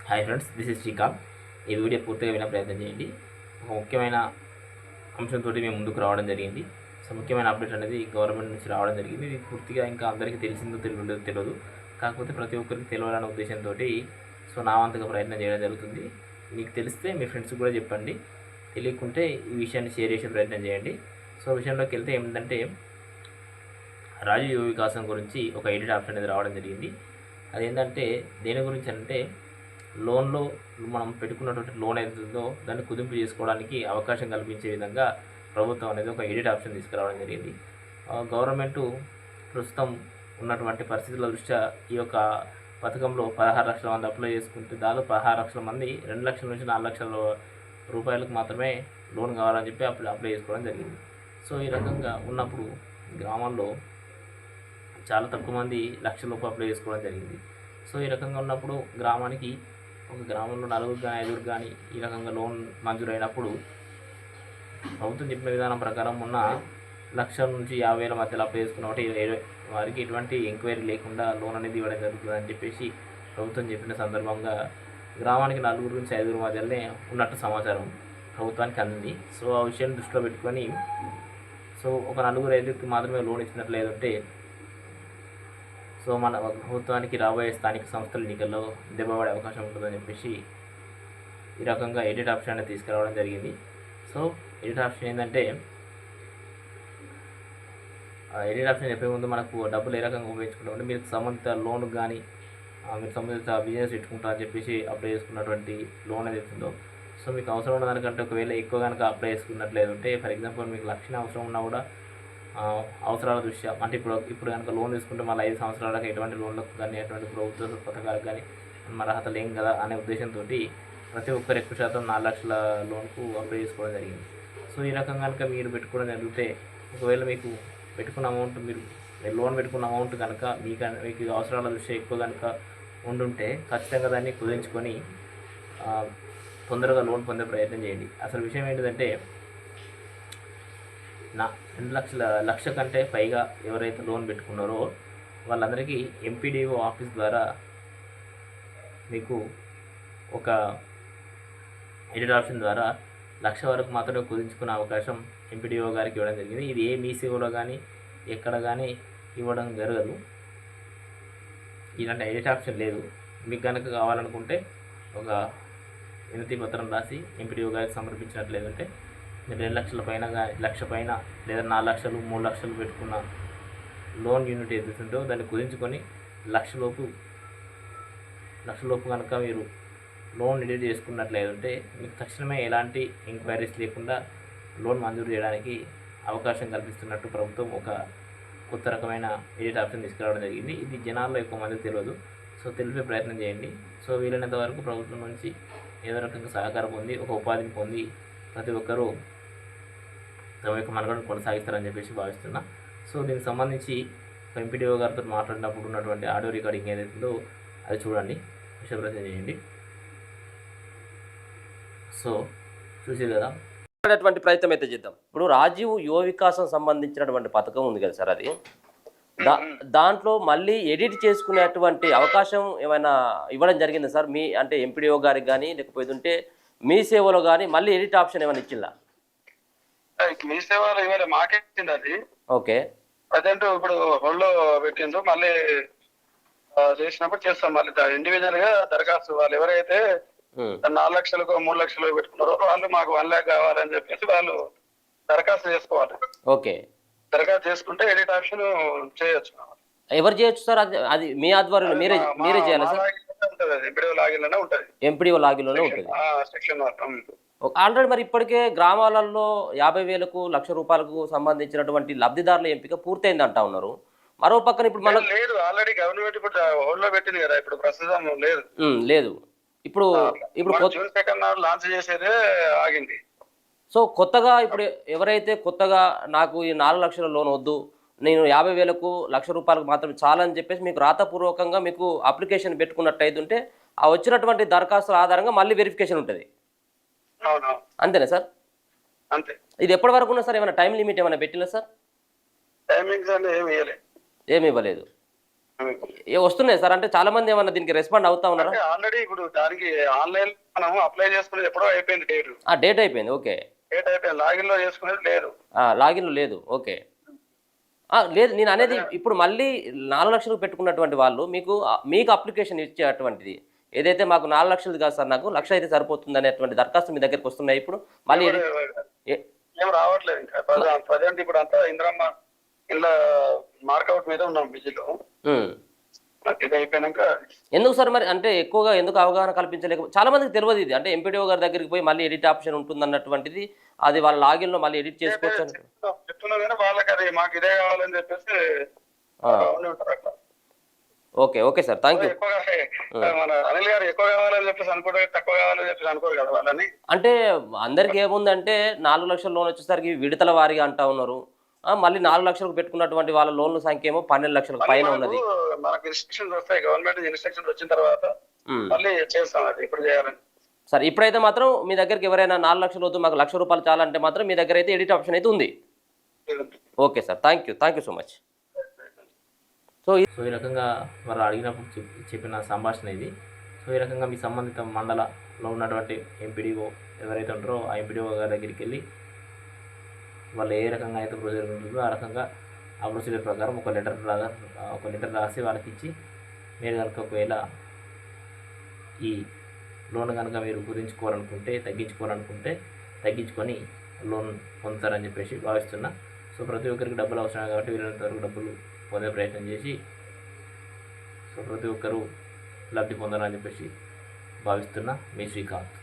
Hi friends, this is Srikanth. ఈ video పూర్తిగా వినే ప్రయత్నం చేయండి. ఒక ముఖ్యమైన అంశంతో మేము ముందుకు రావడం జరిగింది. సో ముఖ్యమైన అప్డేట్ అనేది గవర్నమెంట్ నుంచి రావడం జరిగింది. ఇది పూర్తిగా ఇంకా అందరికీ తెలిసిందో తెలియదు. కాకపోతే ప్రతి ఒక్కరికి తెలియాలనే ఉద్దేశంతో సో నా వంతుగా ప్రయత్నం చేయడం జరుగుతుంది. మీకు తెలిస్తే మీ ఫ్రెండ్స్కి కూడా చెప్పండి. తెలియకుంటే ఈ విషయాన్ని షేర్ చేసే ప్రయత్నం చేయండి. సో విషయంలోకి వెళ్తే ఏమిటంటే, రాజీవ్ యువ వికాసం గురించి ఒక ఎడిట్ ఆప్షన్ అనేది రావడం జరిగింది. అదేంటంటే దేని గురించి అంటే, లోన్లో మనం పెట్టుకున్నటువంటి లోన్ ఏదైతుందో దాన్ని కుదింపు చేసుకోవడానికి అవకాశం కల్పించే విధంగా ప్రభుత్వం అనేది ఒక ఎడిట్ ఆప్షన్ తీసుకురావడం జరిగింది. గవర్నమెంటు ప్రస్తుతం ఉన్నటువంటి పరిస్థితుల దృష్ట్యా ఈ యొక్క పథకంలో 16 లక్షల మంది అప్లై చేసుకుంటే, దాదాపు 16 లక్షల మంది 2 లక్షల నుంచి 4 లక్షల రూపాయలకు మాత్రమే లోన్ కావాలని చెప్పి అప్లై చేసుకోవడం జరిగింది. సో ఈ రకంగా ఉన్నప్పుడు గ్రామాల్లో చాలా తక్కువ మంది లక్షలోపు అప్లై చేసుకోవడం జరిగింది. సో ఈ రకంగా ఉన్నప్పుడు ఒక గ్రామంలో 4 కానీ 5 కానీ ఈ రకంగా లోన్ మంజూరైనప్పుడు ప్రభుత్వం చెప్పిన విధానం ప్రకారం ఉన్న 1,00,000 నుంచి 50,000 మధ్యలో అప్లై చేసుకున్న వారికి ఎటువంటి ఎంక్వైరీ లేకుండా లోన్ అనేది ఇవ్వడం జరుగుతుందని చెప్పేసి ప్రభుత్వం చెప్పిన సందర్భంగా గ్రామానికి 4 నుంచి 5 మధ్యలోనే ఉన్నట్టు సమాచారం ప్రభుత్వానికి అందింది. సో ఆ విషయాన్ని దృష్టిలో పెట్టుకొని ఒక 4-5కి మాత్రమే లోన్ ఇచ్చినట్లేదంటే మన ప్రభుత్వానికి రాబోయే స్థానిక సంస్థల ఎన్నికల్లో దెబ్బపడే అవకాశం ఉంటుందని చెప్పేసి ఈ రకంగా ఎడిట్ ఆప్షన్ అనేది తీసుకురావడం జరిగింది. సో ఎడిట్ ఆప్షన్ ఏంటంటే, ఎడిట్ ఆప్షన్ చెప్పే ముందు మనకు డబ్బులు ఏ రకంగా ఉపయోగించుకుంటామంటే, మీరు సంబంధిత లోన్ కానీ మీరు సంబంధిత బిజినెస్ పెట్టుకుంటారని చెప్పేసి అప్లై చేసుకున్నటువంటి లోన్ ఏదైతే ఉందో, సో మీకు అవసరం ఉన్న దానికంటే ఒకవేళ ఎక్కువ కనుక అప్లై చేసుకున్నట్లేదంటే, ఫర్ ఎగ్జాంపుల్ మీకు 1,00,000 అవసరం ఉన్నా కూడా అవసరాల దృష్ట్యా అంటే ఇప్పుడు కనుక లోన్ తీసుకుంటే మళ్ళీ 5 సంవత్సరాలకు ఎటువంటి లోన్లకు కానీ ఎటువంటి ప్రభుత్వ పథకాలకు కానీ మన అర్హత లేం కదా అనే ఉద్దేశంతో ప్రతి ఒక్కరు ఎక్కువ శాతం 4 లక్షల లోన్కు అప్లై చేసుకోవడం జరిగింది. సో ఈ రకంగా కనుక మీరు పెట్టుకోవడం జరిగితే, ఒకవేళ మీకు పెట్టుకున్న అమౌంట్ మీరు లోన్ పెట్టుకున్న అమౌంట్ కనుక మీకు అవసరాల దృష్ట్యా ఎక్కువ కనుక ఉండుంటే ఖచ్చితంగా దాన్ని కుదించుకొని తొందరగా లోన్ పొందే ప్రయత్నం చేయండి. అసలు విషయం ఏంటిదంటే, 2 లక్ష కంటే పైగా ఎవరైతే లోన్ పెట్టుకున్నారో వాళ్ళందరికీ ఎంపీడీఓ ఆఫీస్ ద్వారా మీకు ఒక ఎడిట్ ఆప్షన్ ద్వారా 1,00,000 వరకు మాత్రమే కుదించుకునే అవకాశం ఎంపీడీఓ గారికి ఇవ్వడం జరిగింది. ఇది ఏ మీ సేవలో కానీ ఎక్కడ కానీ ఇవ్వడం జరగదు. ఇలాంటి ఎడిట్ ఆప్షన్ లేదు. మీకు కనుక కావాలనుకుంటే ఒక వినతి పత్రం రాసి ఎంపీడీఓ గారికి సమర్పించినట్లేదంటే, మీరు 2 లక్షల పైన 1,00,000 పైన లేదా 4 లక్షలు 3 లక్షలు పెట్టుకున్న లోన్ యూనిట్ ఏదైతుందో దాన్ని కుదించుకొని 1,00,000 లోపు కనుక మీరు లోన్ ఎడిట్ చేసుకున్నట్లయితే మీకు తక్షణమే ఎలాంటి ఎంక్వైరీస్ లేకుండా లోన్ మంజూరు చేయడానికి అవకాశం కల్పిస్తున్నట్టు ప్రభుత్వం ఒక కొత్త రకమైన ఎడిట్ ఆప్షన్ తీసుకురావడం జరిగింది. ఇది జనాల్లో ఎక్కువ మందికి తెలియదు. సో తెలిపే ప్రయత్నం చేయండి. సో వీలైనంత వరకు ప్రభుత్వం నుంచి ఏదో రకంగా సహకారం పొంది ఒక ఉపాధిని పొంది ప్రతి ఒక్కరూ తమ యొక్క మనుగడను కొనసాగిస్తారని చెప్పేసి భావిస్తున్నా. సో దీనికి సంబంధించి ఎంపీడీఓ గారితో మాట్లాడినప్పుడు ఉన్నటువంటి ఆడియో రికార్డింగ్ ఏదైతుందో అది చూడండి, విషయప్రచన చేయండి. సో చూసి కదా ప్రయత్నం అయితే చేద్దాం. ఇప్పుడు రాజీవ్ యువ వికాసం సంబంధించినటువంటి పథకం ఉంది కదా సార్, అది దాంట్లో మళ్ళీ ఎడిట్ చేసుకునేటువంటి అవకాశం ఏమైనా ఇవ్వడం జరిగిందా సార్? మీ అంటే ఎంపీడీఓ గారికి కానీ లేకపోతే మీ సేవలో కానీ మళ్ళీ ఎడిట్ ఆప్షన్ ఏమైనా ఇచ్చిందా? మీ సేవలో ఇవాళ మాకే ఇచ్చింది అది. ఓకే, ప్రజెంట్ ఇప్పుడు హోల్డ్లో పెట్టిండ్రు. మళ్ళీ చేసినప్పుడు చేస్తాం. మళ్ళీ ఇండివిజువల్ గా దరఖాస్తు వాళ్ళు ఎవరైతే 4 లక్షలకు 3 లక్షలు పెట్టుకున్నారో వాళ్ళు మాకు 1 lakh కావాలని చెప్పేసి వాళ్ళు దరఖాస్తు చేసుకోవాలి. ఓకే, దరఖాస్తు చేసుకుంటే ఎడిట్ ఆప్షన్ చేయొచ్చు. ఎవరు చేయొచ్చు సార్? అది మీ ఆధ్వర్యంలో మీరే చేయాలి సార్? ఎంపీడీఓ లాగిన్ లోనే ఉంటుంది. ఎంపీడీఓ లాగిన్ లోనే ఉంటుంది సెక్షన్. ఆల్రెడీ మరి ఇప్పటికే గ్రామాలలో 50,000కు 1,00,000 రూపాయలకు సంబంధించినటువంటి లబ్ధిదారుల ఎంపిక పూర్తయింది అంటా ఉన్నారు. మరో పక్కన ఇప్పుడు మనకు లేదు, ఆల్రెడీ గవర్నమెంట్ ఇప్పుడు హోల్డ్లో పెట్టింది కదా, ఇప్పుడు ప్రస్తుతం లేదు. ఇప్పుడు జూన్ 2nd లాంచ్ చేసేదే ఆగింది. సో కొత్తగా ఇప్పుడు ఎవరైతే కొత్తగా నాకు ఈ 4 లక్షల లోన్ వద్దు, నేను 50,000కు 1,00,000 రూపాయలకు మాత్రం చాలని చెప్పేసి మీకు రాతపూర్వకంగా మీకు అప్లికేషన్ పెట్టుకున్నట్టయితే ఉంటే ఆ వచ్చినటువంటి దరఖాస్తుల ఆధారంగా మళ్ళీ వెరిఫికేషన్ ఉంటుంది. అంతేనా సార్? అంతే. ఇది ఎప్పటి వరకు ఉన్నా సార్? ఏమైనా టైం లిమిట్ ఏమైనా పెట్టినా సార్? టైమింగ్స్ అంటే ఏమి ఇవ్వలేదు. వస్తున్నాయి సార్? అంటే చాలా మంది ఏమన్నా దీనికి రెస్పాండ్ అవుతా ఉన్నారా? అంటే ఆల్రెడీ ఇప్పుడు దానికి ఆన్లైన్ మనం అప్లై చేసుకునేది ఎప్పుడో అయిపోయింది డేట్. డేట్ అయిపోయింది. ఓకే. డేట్ అయిపోయింది, లాగిన్ లో చేసుకునేది లేదు. లాగిన్లో లేదు. ఓకే. లేదు, నేను అనేది ఇప్పుడు మళ్ళీ 4 లక్షలు పెట్టుకున్నటువంటి వాళ్ళు మీకు అప్లికేషన్ ఇచ్చేటువంటిది ఏదైతే మాకు 4 లక్షలు కాదు సార్, నాకు 1,00,000 అయితే సరిపోతుంది అనేటువంటి దరఖాస్తు మీ దగ్గరికి వస్తున్నాయి ఇప్పుడు మళ్ళీ? ఏం రావట్లేదు ఇంకా ప్రజెంట్. ఇప్పుడు అంతా ఇంద్రమ్మ ఇలా మార్కౌట్ మీద ఉన్నాం బిజీలో. ఇది అయిపోయినాక ఎందుకు సార్ మరి అంటే ఎక్కువగా ఎందుకు అవగాహన కల్పించలేక? చాలా మందికి తెలియదు ఇది. అంటే ఎంపీడీఓ గారి దగ్గరికి పోయి మళ్ళీ ఎడిట్ ఆప్షన్ ఉంటుంది అన్నటువంటిది, అది వాళ్ళ లాగిన్లో మళ్ళీ ఎడిట్ చేసుకోవచ్చు అని చెప్తున్నా కానీ వాళ్ళకి అది మాకు ఇదే కావాలని చెప్పేసి ఉంటారు అట్లా. Okay. Okay sir, thank you. ఎక్కువగా మన అనిల్ గారు ఎక్కువ కావాలని చెప్పేసి అనుకోరు, తక్కువ కావాలని చెప్పేసి అనుకోరు కదా వాళ్ళని. అంటే అందరికి ఏముందంటే 4 లక్షల లోన్ వచ్చేసరికి విడతల వారీగా అంటా ఉన్నారు. మళ్ళీ 4 లక్షలకు పెట్టుకున్నటువంటి వాళ్ళ లోన్ల సంఖ్య ఏమో 12 లక్షలకు పైన ఉన్నది. మనకు ఇన్స్ట్రక్షన్స్ వస్తాయి, గవర్నమెంట్ ఇన్స్ట్రక్షన్స్ వచ్చిన తర్వాత మళ్ళీ చేస్తాం అది ఇప్పుడు చేయాలని. సార్ ఇప్పుడైతే మాత్రం మీ దగ్గరికి ఎవరైనా 4 లక్షలు వద్దు మాకు 1,00,000 రూపాయలు చాలంటే మాత్రం మీ దగ్గర అయితే ఎడిట్ ఆప్షన్ అయితే ఉంది. Okay sir, thank you so much. So ఈ రకంగా వారు అడిగినప్పుడు చెప్పిన సంభాషణ ఇది. సో ఈ రకంగా మీ సంబంధిత మండలంలో ఉన్నటువంటి ఎంపీడీఓ ఎవరైతే ఉంటారో ఆ ఎంపీడీఓ గారి దగ్గరికి వెళ్ళి వాళ్ళు ఏ రకంగా అయితే ప్రొసీజర్ ఉంటుందో ఆ రకంగా ఆ ప్రొసీజర్ ప్రకారం ఒక లెటర్ రాసి వాళ్ళకి ఇచ్చి, మీరు కనుక ఒకవేళ ఈ లోన్ కనుక మీరు తగ్గించుకోవాలనుకుంటే తగ్గించుకొని లోన్ పొందుతారని చెప్పేసి భావిస్తున్నా. సో ప్రతి ఒక్కరికి డబ్బులు అవసరమే కాబట్టి వీళ్ళంత వరకు డబ్బులు పొందే ప్రయత్నం చేసి సో ప్రతి ఒక్కరూ లబ్ధి పొందాలని చెప్పేసి భావిస్తున్నా. మీ శ్రీకాంత్.